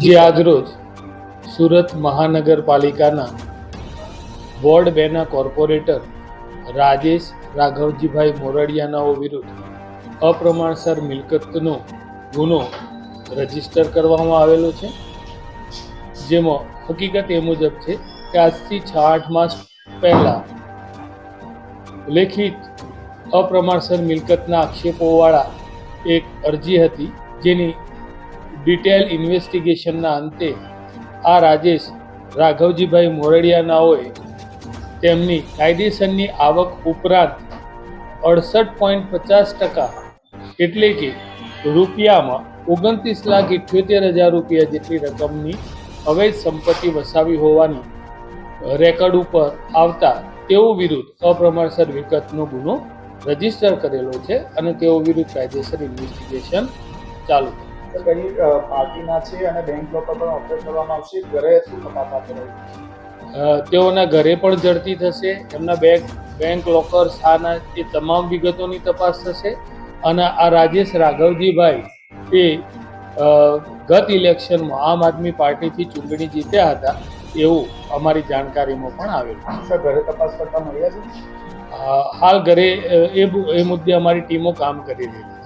જે આજરોજ સુરત મહાનગરપાલિકાના વોર્ડ 2ના કોર્પોરેટર રાજેશ રાઘવજીભાઈ મોરડિયાનાઓ વિરુદ્ધ અપ્રમાણસર મિલકતનો ગુનો રજીસ્ટર કરવામાં આવેલો છે, જેમાં હકીકત એ મુજબ છે કે આજથી 6-8 માસ પહેલાં લેખિત અપ્રમાણસર મિલકતના આક્ષેપોવાળા એક અરજી હતી, જેની ડિટેલ ઇન્વેસ્ટિગેશનના અંતે આ રાજેશ રાઘવજીભાઈ મોરડિયાનાઓએ તેમની કાયદેસરની આવક ઉપરાંત 68.50% એટલે કે રૂપિયામાં 29,78,000 રૂપિયા જેટલી રકમની અવૈધ સંપત્તિ વસાવી હોવાની રેકર્ડ ઉપર આવતા તેઓ વિરુદ્ધ અપ્રમાણસર મિલકતનો ગુનો રજીસ્ટર કરેલો છે અને તેઓ વિરુદ્ધ કાયદેસર ઇન્વેસ્ટિગેશન ચાલુ છે. કઈ પાર્ટીના છે અને બેંક લોકર પણ ઓપરેટ કરવામાં આવશે, ઘરે શું તપાસ હાથ ધરાઈ? તેઓના ઘરે પણ ઝડપી થશે, એમના બેંક લોકર સ્થાના એ તમામ વિગતોની તપાસ થશે અને આ રાજેશ રાઘવજીભાઈ એ ગત ઇલેક્શનમાં આમ આદમી પાર્ટીથી ચૂંટણી જીત્યા હતા એવું અમારી જાણકારીમાં પણ આવેલું છે. ઘરે તપાસ કરતા મળ્યા છે? હાલ ઘરે એ મુદ્દે અમારી ટીમો કામ કરી રહી છે.